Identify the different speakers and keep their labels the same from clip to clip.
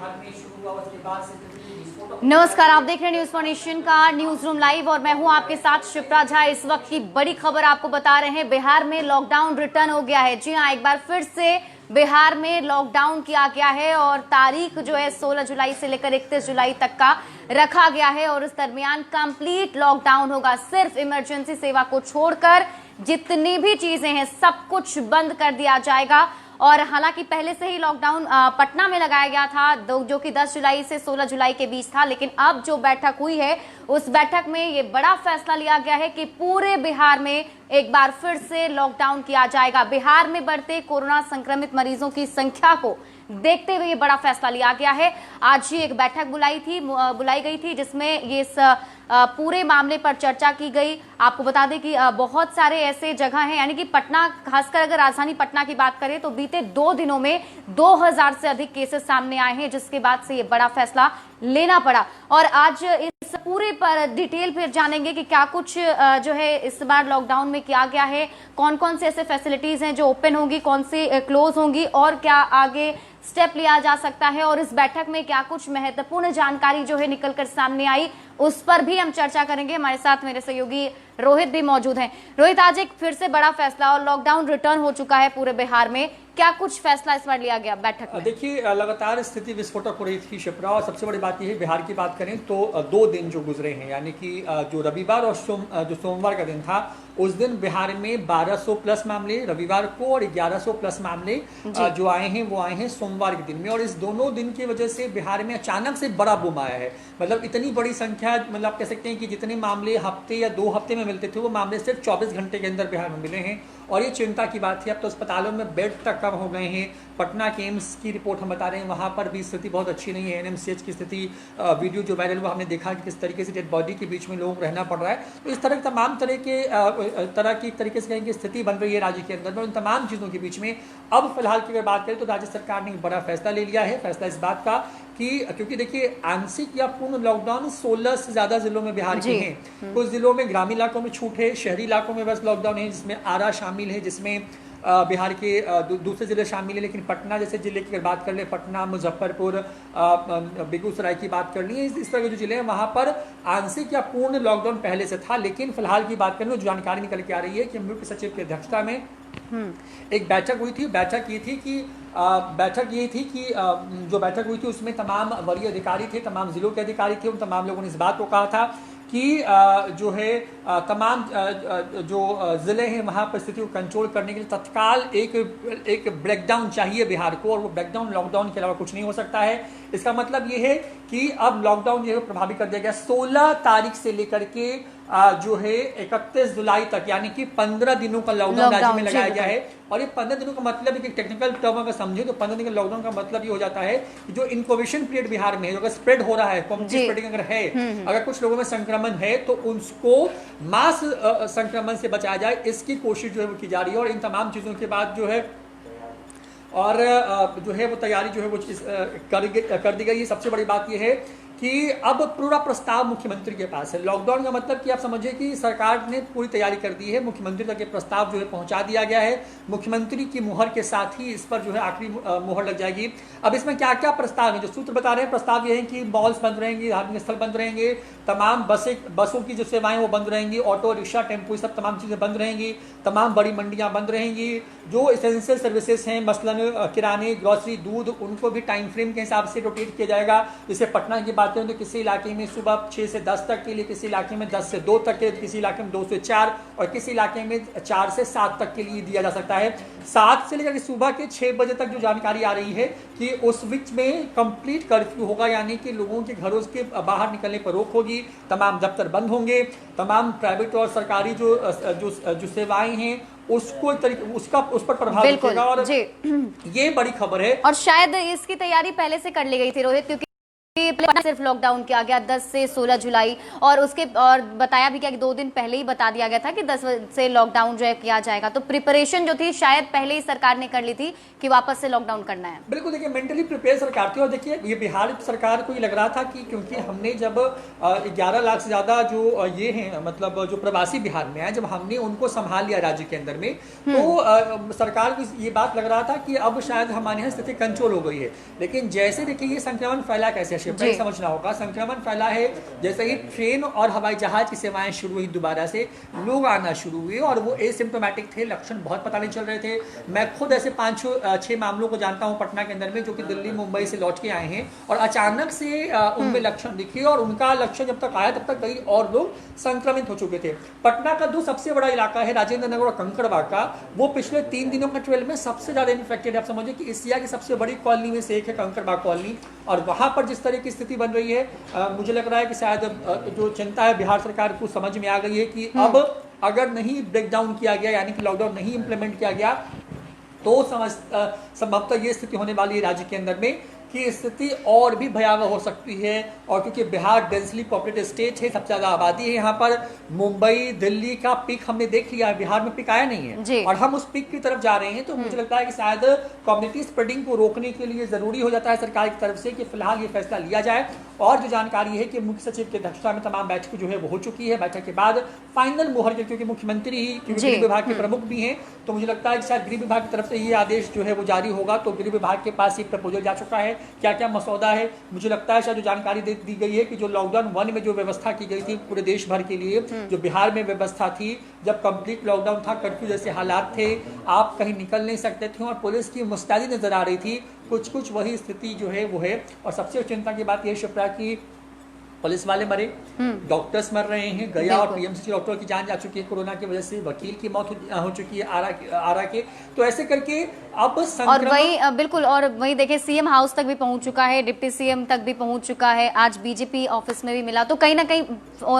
Speaker 1: बिहार में शुरू हुआ, उसके बाद से
Speaker 2: नमस्कार, आप देख रहे हैं न्यूज फॉर नेशन का न्यूज रूम लाइव और मैं हूं आपके साथ शिप्रा झा। इस वक्त की बड़ी खबर आपको बता रहे हैं, बिहार में लॉकडाउन रिटर्न हो गया है। जी हां, एक बार फिर से बिहार में लॉकडाउन किया गया है और तारीख जो है 16 जुलाई से लेकर 31 जुलाई तक का रखा गया है और इस दरमियान कंप्लीट लॉकडाउन होगा। सिर्फ इमरजेंसी सेवा को छोड़कर जितनी भी चीजें हैं सब कुछ बंद कर दिया जाएगा। और हालांकि पहले से ही लॉकडाउन पटना में लगाया गया था जो कि 10 जुलाई से 16 जुलाई के बीच था, लेकिन अब जो बैठक हुई है उस बैठक में ये बड़ा फैसला लिया गया है कि पूरे बिहार में एक बार फिर से लॉकडाउन किया जाएगा। बिहार में बढ़ते कोरोना संक्रमित मरीजों की संख्या को देखते हुए ये बड़ा फैसला लिया गया है। आज ही एक बैठक बुलाई गई थी जिसमें ये इस पूरे मामले पर चर्चा की गई। आपको बता दें कि बहुत सारे ऐसे जगह हैं, यानी कि पटना, खासकर अगर राजधानी पटना की बात करें तो बीते 2 दिनों में 2000 से अधिक केसेस सामने आए हैं, जिसके बाद से ये बड़ा फैसला लेना पड़ा। और आज इस पूरे पर डिटेल फिर जानेंगे कि क्या कुछ जो है इस बार लॉकडाउन में किया गया है, कौन कौन से ऐसे फैसिलिटीज हैं जो ओपन होंगी, कौन सी क्लोज होंगी और क्या आगे स्टेप लिया जा सकता है और इस बैठक में क्या कुछ महत्वपूर्ण जानकारी जो है निकलकर सामने आई उस पर भी हम चर्चा करेंगे। हमारे साथ मेरे सहयोगी रोहित भी मौजूद हैं। रोहित, आज एक फिर से बड़ा फैसला और लॉकडाउन रिटर्न हो चुका है पूरे बिहार में, क्या कुछ फैसला इस बार लिया गया बैठक में?
Speaker 1: देखिए, लगातार स्थिति विस्फोटक हो रही थी शिप्रा, और सबसे बड़ी बात यह है, बिहार की बात करें तो 2 दिन जो गुजरे हैं, यानी कि जो रविवार और जो सोमवार का दिन था, उस दिन बिहार में 1200 प्लस मामले रविवार को और 1100 प्लस मामले जो आए हैं वो आए हैं सोमवार के दिन में। और इस दोनों दिन की वजह से बिहार में अचानक से बड़ा बूम आया है। मतलब इतनी बड़ी संख्या, मतलब आप कह सकते हैं कि जितने मामले हफ्ते या 2 हफ्ते में मिलते थे वो मामले सिर्फ 24 घंटे के अंदर बिहार में मिले हैं। और ये चिंता की बात थी। अब तो अस्पतालों में बेड तक कम हो गए हैं। पटना के एम्स की रिपोर्ट हम बता रहे हैं, वहाँ पर भी स्थिति बहुत अच्छी नहीं है। एनएमसीएच की स्थिति, वीडियो जो वायरल हुआ, हमने देखा कि किस तरीके से डेड बॉडी के बीच में लोगों को रहना पड़ रहा है। तो इस तरह तमाम तरह की तरीके से कहेंगे स्थिति बन रही है राज्य के अंदर में। उन तमाम चीज़ों के बीच में अब फिलहाल की अगर बात करें तो राज्य सरकार ने एक बड़ा फैसला ले लिया है। फैसला इस बात का कि क्योंकि देखिए, आंशिक या पूर्ण लॉकडाउन 16 से ज्यादा जिलों में बिहार के हैं। कुछ जिलों में ग्रामीण इलाकों में छूट है, शहरी इलाकों में बस लॉकडाउन है, जिसमें आरा शामिल है, जिसमें बिहार के दूसरे जिले शामिल है। लेकिन पटना जैसे जिले की अगर बात कर ले, पटना, मुजफ्फरपुर, बेगूसराय की बात कर ली, इस तरह के जो जिले हैं वहां पर आंशिक या पूर्ण लॉकडाउन पहले से था। लेकिन फिलहाल की बात करें तो जानकारी निकल के आ रही है कि मुख्य सचिव की अध्यक्षता में एक बैठक हुई थी। बैठक ये थी कि जो बैठक हुई थी उसमें तमाम वरीय अधिकारी थे, तमाम जिलों के अधिकारी थे। उन तमाम लोगों ने इस बात को कहा था कि जो है तमाम जो ज़िले हैं वहाँ पर स्थिति को कंट्रोल करने के लिए तत्काल एक ब्रेकडाउन चाहिए बिहार को, और वो ब्रेकडाउन लॉकडाउन के अलावा कुछ नहीं हो सकता है। इसका मतलब ये है कि अब लॉकडाउन जो है प्रभावी कर दिया गया। 16 तारीख से लेकर के जो है 31 जुलाई तक, यानी कि 15 दिनों का लॉकडाउन राज्य में लगाया गया है। और ये 15 दिनों का मतलब एक टेक्निकल टर्म अगर समझे तो 15 दिन का लॉकडाउन का मतलब ये हो जाता है कि जो इनक्यूबेशन पीरियड बिहार में है, अगर स्प्रेड हो रहा है, स्प्रेडिंग अगर है, अगर कुछ लोगों में संक्रमण है तो उसको मास संक्रमण से बचाया जाए, इसकी कोशिश जो है वो की जा रही है। और इन तमाम चीजों के बाद जो है और जो है वो तैयारी जो है वो कर दी गई है। सबसे बड़ी बात यह है कि अब पूरा प्रस्ताव मुख्यमंत्री के पास है। लॉकडाउन का मतलब कि आप समझिए कि सरकार ने पूरी तैयारी कर दी है, मुख्यमंत्री तक ये प्रस्ताव जो है पहुंचा दिया गया है। मुख्यमंत्री की मुहर के साथ ही इस पर जो है आखिरी मुहर लग जाएगी। अब इसमें क्या क्या प्रस्ताव है, जो सूत्र बता रहे हैं, प्रस्ताव ये है कि मॉल्स बंद रहेंगे, धार्मिक स्थल बंद रहेंगे, तमाम बसों की जो सेवाएं वो बंद रहेंगी, ऑटो रिक्शा टेम्पो सब तमाम चीज़ें बंद रहेंगी, तमाम बड़ी मंडियां बंद रहेंगी। जो एसेंशियल सर्विसेज हैं, मसलन किराने, ग्रोसरी, दूध, उनको भी टाइम फ्रेम के हिसाब से रोटेट किया जाएगा। जैसे पटना की बात करें तो किसी इलाके में सुबह 6 से 10 तक के लिए, किसी इलाके में 10 से 2 तक के, किसी इलाके में 2 से 4 और किसी इलाके में 4 से 7 तक के लिए दिया जा सकता है। 7 से लेकर सुबह के 6 बजे तक जो जानकारी आ रही है कि उस बीच में कंप्लीट कर्फ्यू होगा, यानी कि लोगों के घरों के बाहर निकलने पर रोक होगी, तमाम दफ्तर बंद होंगे, तमाम प्राइवेट और सरकारी जो सेवाएं हैं उस पर प्रभाव पड़ेगा। और ये बड़ी खबर है
Speaker 2: और शायद इसकी तैयारी पहले से कर ली गई थी रोहित, क्योंकि सिर्फ लॉकडाउन किया गया 10 से 16 जुलाई और बताया भी क्या कि 2 दिन पहले ही बता दिया गया था कि 10 से लॉकडाउन जो है किया जाएगा। तो प्रिपरेशन जो थी शायद पहले ही सरकार ने कर ली थी कि वापस से लॉकडाउन करना है।
Speaker 1: बिल्कुल, देखिए मेंटली प्रिपेयर सरकार थी। और देखिए ये बिहार सरकार को ये लग रहा था कि क्योंकि हमने जब 11 लाख से ज्यादा जो ये हैं मतलब जो प्रवासी बिहार में आए, जब हमने उनको संभाल लिया राज्य के अंदर में, तो सरकार को ये बात लग रहा था कि अब शायद हमारे यहाँ स्थिति कंट्रोल हो गई है। लेकिन जैसे देखिए ये संक्रमण फैला कैसे, समझना होगा। संक्रमण फैला है जैसे ही ट्रेन और हवाई जहाज की सेवाएं शुरू हुई, दोबारा से लोग आना शुरू हुए और वो एसिम्प्टोमेटिक थे, लक्षण बहुत पता नहीं चल रहे थे। मैं खुद ऐसे 5-6 मामलों को जानता हूं पटना के अंदर में, जो कि दिल्ली मुंबई से लौट के आए हैं और अचानक से उनमें लक्षण दिखे और उनका लक्षण जब तक आया तब तक कई और लोग संक्रमित हो चुके थे। पटना का जो सबसे बड़ा इलाका है राजेंद्र नगर और कंकड़बाग का, वो पिछले 3 दिनों के 12 में सबसे ज्यादा इन्फेक्टेड है। आप समझिए कि एशिया की सबसे बड़ी कॉलोनी में से एक है कंकड़बाग कॉलोनी, और वहां पर जिस तरह की स्थिति बन रही है, मुझे लग रहा है कि शायद जो चिंता है बिहार सरकार को समझ में आ गई है कि अब अगर नहीं ब्रेकडाउन किया गया, यानी कि लॉकडाउन नहीं इंप्लीमेंट किया गया, तो संभवतः ये स्थिति होने वाली है राज्य के अंदर में कि स्थिति और भी भयावह हो सकती है। और क्योंकि बिहार डेंसली पॉपुलेटेड स्टेट है, सबसे ज्यादा आबादी है यहाँ पर, मुंबई दिल्ली का पीक हमने देख लिया है, बिहार में पीक आया नहीं है और हम उस पीक की तरफ जा रहे हैं। तो मुझे लगता है कि शायद कम्युनिटी स्प्रेडिंग को रोकने के लिए जरूरी हो जाता है सरकार की तरफ से कि फिलहाल ये फैसला लिया जाए। और जो जानकारी है कि मुख्य सचिव की अध्यक्षता में तमाम बैठक जो है वो हो चुकी है, बैठक के बाद फाइनल मुहर, क्योंकि मुख्यमंत्री ही गृह विभाग के प्रमुख भी हैं, तो मुझे लगता है कि शायद गृह विभाग की तरफ से ये आदेश जो है वो जारी होगा। तो गृह विभाग के पास ये प्रपोजल जा चुका है, क्या क्या मसौदा है। मुझे लगता है शायद जो जानकारी दी गई है कि जो लॉकडाउन 1 में जो व्यवस्था की गई थी पूरे देश भर के लिए, जो बिहार में व्यवस्था थी, जब कंप्लीट लॉकडाउन था, कर्फ्यू जैसे हालात थे, आप कहीं निकल नहीं सकते थे और पुलिस की मुस्तैदी नजर आ रही थी, कुछ वही स्थिति जो है वो है। और सबसे चिंता की बात यह शिप्रा की पुलिस वाले मरे, डॉक्टर्स मर रहे हैं, गया और पीएमसीएच डॉक्टर की जान जा चुकी है कोरोना की वजह से, वकील की मौत हो चुकी है आरा के। तो ऐसे करके अब
Speaker 2: और वही बिल्कुल, और वही देखिए सीएम हाउस तक भी पहुंच चुका है, डिप्टी सीएम तक भी पहुंच चुका है, आज बीजेपी ऑफिस में भी मिला, तो कहीं ना कहीं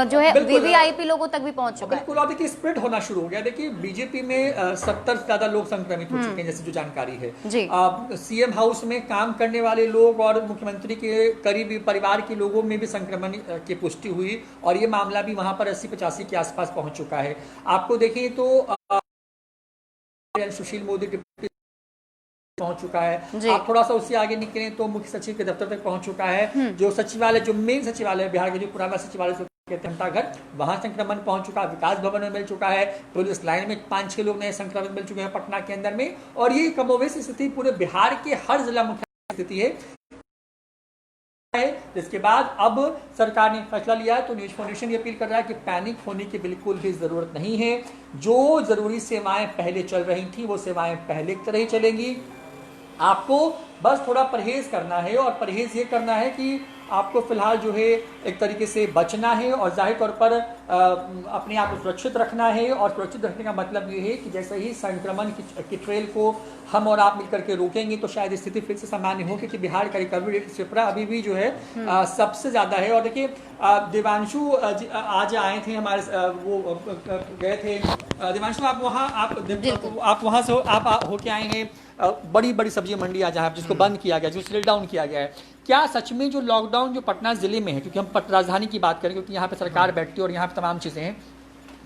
Speaker 2: जो है वीवीआईपी लोगों तक भी पहुंच चुका है।
Speaker 1: बिल्कुल, और देखिए स्प्रेड होना शुरू हो गया। देखिए बीजेपी में 70 से ज्यादा लोग संक्रमित हो चुके हैं, जैसे जो जानकारी है। सीएम हाउस में काम करने वाले लोग और मुख्यमंत्री के करीबी परिवार के लोगों में भी संक्रमण की पुष्टि हुई और ये मामला भी वहां पर 80-85 के आसपास पहुंच चुका है। आपको देखिए तो सुशील मोदी डिप्टी पहुंच चुका है, आप थोड़ा सा उससे आगे निकले तो मुख्य सचिव के दफ्तर तक पहुंच चुका है। जो सचिवालय, जो मेन सचिवालय बिहार के, जो पुराना सचिवालय घंटाघर, वहां संक्रमण पहुंच चुका है, विकास भवन में मिल चुका है, पुलिस लाइन में 5-6 लोग नए संक्रमित मिल चुके हैं पटना के अंदर में। और ये कमोवेश स्थिति पूरे बिहार के हर जिला मुख्यालय स्थिति है। जिसके बाद अब सरकार ने फैसला लिया है, तो न्यूज फाउंडेशन ये अपील कर रहा है कि पैनिक होने की बिल्कुल भी जरूरत नहीं है। जो जरूरी सेवाएं पहले चल रही थी वो सेवाएं पहले की तरह ही चलेंगी। आपको बस थोड़ा परहेज करना है और परहेज ये करना है कि आपको फिलहाल जो है एक तरीके से बचना है और जाहिर तौर पर अपने आप को सुरक्षित रखना है। और सुरक्षित रखने का मतलब ये है कि जैसे ही संक्रमण की ट्रेल को हम और आप मिलकर के रोकेंगे तो शायद स्थिति फिर से सामान्य हो, क्योंकि बिहार का रिकवरी रेट शिप्रा अभी भी जो है सबसे ज़्यादा है। और देखिए देवांशु आज आए थे हमारे, वो गए थे। देवांशु आप वहाँ से आप होके आए हैं, बड़ी बड़ी सब्जी मंडी आज जहाँ जिसको बंद किया गया, जो सील डाउन किया गया है, क्या सच में जो लॉकडाउन जो पटना जिले में है, क्योंकि हम राजधानी की बात करें क्योंकि यहाँ पे सरकार बैठती है और यहाँ पे तमाम चीज़ें हैं,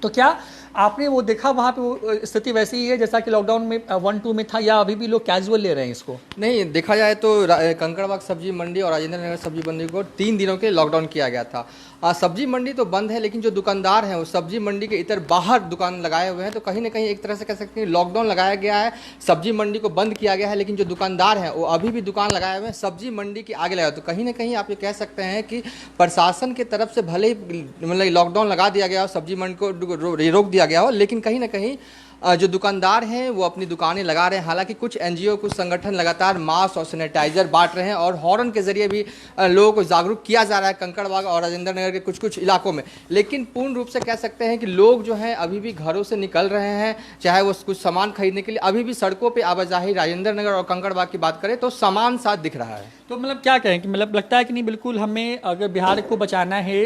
Speaker 1: तो क्या आपने वो देखा वहाँ पे वो स्थिति वैसी ही है जैसा कि लॉकडाउन में 1-2 में था, या अभी भी लोग कैजुअल ले रहे हैं इसको?
Speaker 3: नहीं, देखा जाए तो कंकड़बाग सब्जी मंडी और राजेंद्र नगर सब्जी मंडी को 3 दिनों के लॉकडाउन किया गया था। सब्जी मंडी तो बंद है, लेकिन जो दुकानदार हैं वो सब्जी मंडी के इधर बाहर दुकान लगाए हुए हैं, तो कहीं ना कहीं एक तरह से कह सकते हैं लॉकडाउन लगाया गया है, सब्जी मंडी को बंद किया गया है, लेकिन जो दुकानदार हैं वो अभी भी दुकान लगाए हुए हैं सब्जी मंडी के आगे लगाए। तो कहीं ना कहीं आप ये कह सकते हैं कि प्रशासन की तरफ से भले ही मतलब लॉकडाउन लगा दिया गया हो, सब्जी मंडी को रोक दिया गया हो, लेकिन कहीं ना कहीं जो दुकानदार हैं वो अपनी दुकानें लगा रहे हैं। हालांकि कुछ एनजीओ, कुछ संगठन लगातार मास्क और सैनिटाइजर बांट रहे हैं और हॉर्न के जरिए भी लोगों को जागरूक किया जा रहा है कंकड़बाग और राजेंद्र नगर के कुछ इलाकों में। लेकिन पूर्ण रूप से कह सकते हैं कि लोग जो हैं अभी भी घरों से निकल रहे हैं, चाहे वो कुछ सामान खरीदने के लिए, अभी भी सड़कों पर आवाजाही राजेंद्र नगर और कंकड़बाग की बात करें तो सामान साथ दिख रहा है।
Speaker 1: तो मतलब क्या कहें कि मतलब लगता है कि नहीं, बिल्कुल हमें अगर बिहार को बचाना है,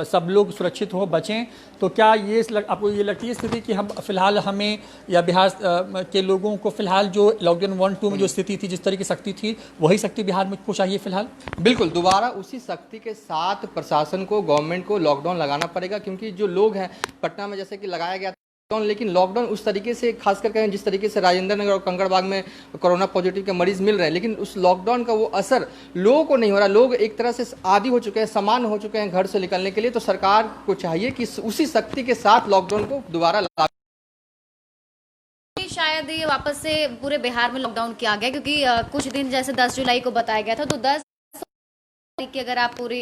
Speaker 1: सब लोग सुरक्षित हो, बचें, तो क्या ये आपको ये लगती है स्थिति कि हम फिलहाल हमें में या बिहार के लोगों को फिलहाल जो लॉकडाउन 1-2 में जो स्थिति थी, जिस तरह की सख्ती थी, वही सख्ती बिहार में को चाहिए फिलहाल?
Speaker 3: बिल्कुल, दोबारा उसी सख्ती के साथ प्रशासन को, गवर्नमेंट को लॉकडाउन लगाना पड़ेगा, क्योंकि जो लोग हैं पटना में जैसे कि लगाया गया लॉकडाउन, लेकिन लॉकडाउन उस तरीके से, खास करके जिस तरीके से राजेंद्र नगर और कंकड़बाग में कोरोना पॉजिटिव के मरीज मिल रहे हैं, लेकिन उस लॉकडाउन का वो असर लोगों को नहीं हो रहा। लोग एक तरह से आदी हो चुके हैं, समान हो चुके हैं घर से निकलने के लिए। तो सरकार को चाहिए कि उसी सख्ती के साथ लॉकडाउन को दोबारा लागू।
Speaker 2: शायद ये वापस से पूरे बिहार में लॉकडाउन किया गया, क्योंकि कुछ दिन जैसे 10 जुलाई को बताया गया था, तो 10 कि अगर आप पूरे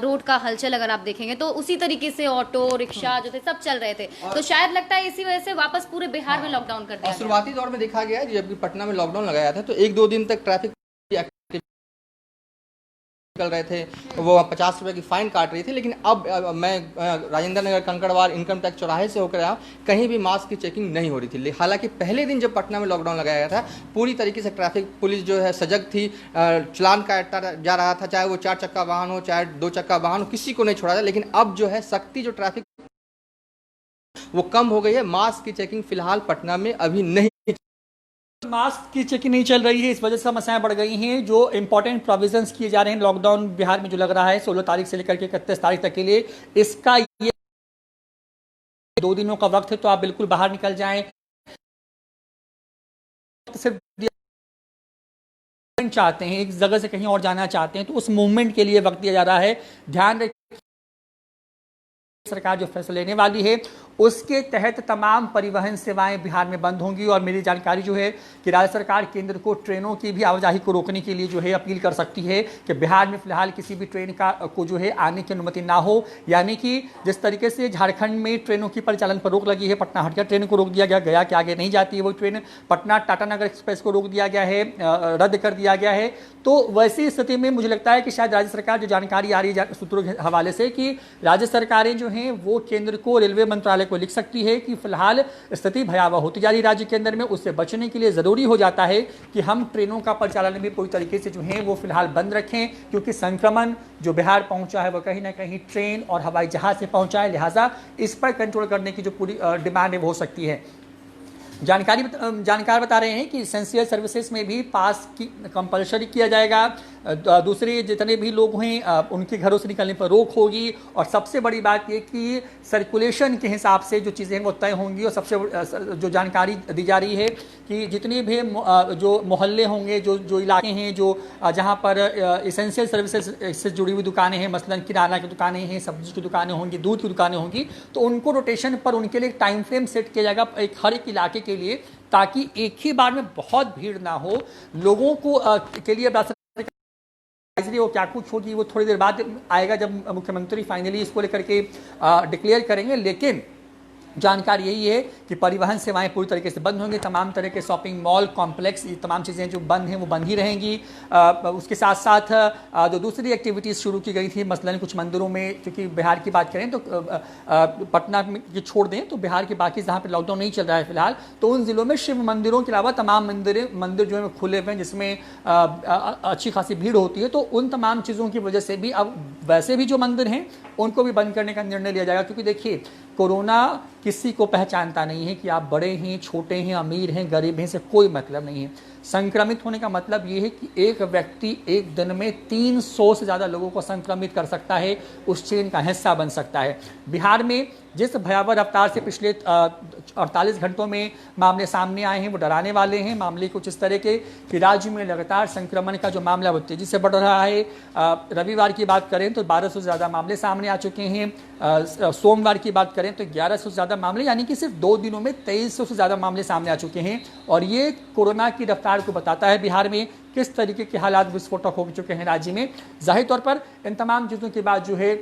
Speaker 2: रोड का हलचल अगर आप देखेंगे तो उसी तरीके से ऑटो रिक्शा जो थे सब चल रहे थे, तो शायद लगता है इसी वजह से वापस पूरे बिहार में लॉकडाउन कर दिया।
Speaker 3: शुरुआती दौर में देखा गया है जब पटना में लॉकडाउन लगाया था तो 1-2 दिन तक ट्रैफिक निकल रहे थे, वो 50 रुपए की फाइन काट रही थी। लेकिन अब मैं राजेंद्र नगर कंकड़बाग इनकम टैक्स चौराहे से होकर आया, कहीं भी मास्क की चेकिंग नहीं हो रही थी। हालांकि पहले दिन जब पटना में लॉकडाउन लगाया गया था, पूरी तरीके से ट्रैफिक पुलिस जो है सजग थी, चलान काटा जा रहा था, चाहे वो 4 चक्का वाहन हो, चाहे 2 चक्का वाहन हो, किसी को नहीं छोड़ा था। लेकिन अब जो है सख्ती, जो ट्रैफिक वो कम हो गई है। मास्क की चेकिंग फिलहाल पटना में अभी नहीं,
Speaker 1: मास्क की चेकिंग नहीं चल रही है, इस वजह से समस्याएं बढ़ गई हैं। जो इंपॉर्टेंट प्रोविजंस किए जा रहे हैं लॉकडाउन बिहार में जो लग रहा है 16 तारीख से लेकर के 31 तारीख तक के लिए, इसका ये 2 दिनों का वक्त है, तो आप बिल्कुल बाहर निकल जाएं। सिर्फ चाहते हैं, एक जगह से कहीं और जाना चाहते हैं, तो उस मूवमेंट के लिए वक्त दिया जा रहा है। ध्यान रखिए, सरकार जो फैसला लेने वाली है उसके तहत तमाम परिवहन सेवाएं बिहार में बंद होंगी। और मेरी जानकारी जो है कि राज्य सरकार केंद्र को ट्रेनों की भी आवाजाही को रोकने के लिए जो है अपील कर सकती है कि बिहार में फिलहाल किसी भी ट्रेन को जो है आने की अनुमति ना हो। यानी कि जिस तरीके से झारखंड में ट्रेनों की परिचालन पर रोक लगी है, पटना हटिया ट्रेन को रोक दिया गया, गया के आगे नहीं जाती है वो ट्रेन, पटना टाटानगर एक्सप्रेस को रोक दिया गया है, रद्द कर दिया गया है। तो वैसी स्थिति में मुझे लगता है कि शायद राज्य सरकार, जो जानकारी आ रही है सूत्रों के हवाले से, कि राज्य सरकारें जो हैं वो केंद्र को, रेलवे मंत्रालय को लिख सकती है कि फिलहाल स्थिति भयावह होती जा रही राज्य के अंदर में। उससे बचने के लिए जरूरी हो जाता है कि हम ट्रेनों का परिचालन भी पूरी तरीके से जो है वो फिलहाल बंद रखें, क्योंकि संक्रमण जो बिहार पहुंचा है वो कहीं ना कहीं ट्रेन और हवाई जहाज से पहुंचा है। लिहाजा इस पर कंट्रोल करने की जो पूरी डिमांड है वो हो सकती है। जानकार बता रहे हैं कि एसेंशियल सर्विसेज में भी पास की कंपलसरी किया जाएगा। दूसरे जितने भी लोग हैं उनके घरों से निकलने पर रोक होगी। और सबसे बड़ी बात ये कि सर्कुलेशन के हिसाब से जो चीज़ें हैं वो तय होंगी। और सबसे जो जानकारी दी जा रही है कि जितने भी जो मोहल्ले होंगे, जो इलाके हैं, जो जहाँ पर एसेंशियल सर्विसेज से जुड़ी हुई दुकानें हैं, मसलन किराना की दुकानें हैं, सब्जी की दुकानें होंगी, दूध की दुकानें होंगी, तो उनको रोटेशन पर उनके लिए एक टाइम फ्रेम सेट किया जाएगा हर एक इलाके के लिए, ताकि एक ही बार में बहुत भीड़ ना हो। लोगों को के लिए वो क्या कुछ होगी वो थोड़ी देर बाद आएगा, जब मुख्यमंत्री फाइनली इसको लेकर के डिक्लेयर करेंगे। लेकिन जानकारी यही है कि परिवहन सेवाएं पूरी तरीके से बंद होंगी। तमाम तरह के शॉपिंग मॉल कॉम्प्लेक्स, ये तमाम चीज़ें जो बंद हैं वो बंद ही रहेंगी। उसके साथ साथ जो दूसरी एक्टिविटीज़ शुरू की गई थी, मसलन कुछ मंदिरों में, क्योंकि बिहार की बात करें तो पटना की छोड़ दें तो बिहार के बाकी जहाँ पर लॉकडाउन नहीं चल रहा है फिलहाल, तो उन जिलों में शिव मंदिरों के अलावा तमाम मंदिर जो है खुले हुए हैं, जिसमें अच्छी खासी भीड़ होती है। तो उन तमाम चीज़ों की वजह से भी अब वैसे भी जो मंदिर हैं उनको भी बंद करने का निर्णय लिया जाएगा। क्योंकि देखिए, कोरोना किसी को पहचानता नहीं है कि आप बड़े हैं, छोटे हैं, अमीर हैं, गरीब हैं, इससे कोई मतलब नहीं है। संक्रमित होने का मतलब ये है कि एक व्यक्ति एक दिन में 300 से ज़्यादा लोगों को संक्रमित कर सकता है, उस चेन का हिस्सा बन सकता है। बिहार में जिस भयावह रफ्तार से पिछले 48 घंटों में मामले सामने आए हैं वो डराने वाले हैं। मामले कुछ इस तरह के कि राज्य में लगातार संक्रमण का जो मामला वो तेजी से बढ़ रहा है। रविवार की बात करें तो 1200 से ज़्यादा मामले सामने आ चुके हैं। सोमवार की बात करें तो 1100 से ज़्यादा मामले, यानी कि सिर्फ 2 दिनों में 2300 से ज़्यादा मामले सामने आ चुके हैं। और ये कोरोना की रफ्तार को बताता है बिहार में किस तरीके के हालात विस्फोटक हो चुके हैं राज्य में। जाहिर तौर पर इन तमाम चीज़ों के बाद जो है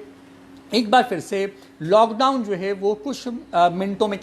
Speaker 1: एक बार फिर से लॉकडाउन जो है वो कुछ मिनटों में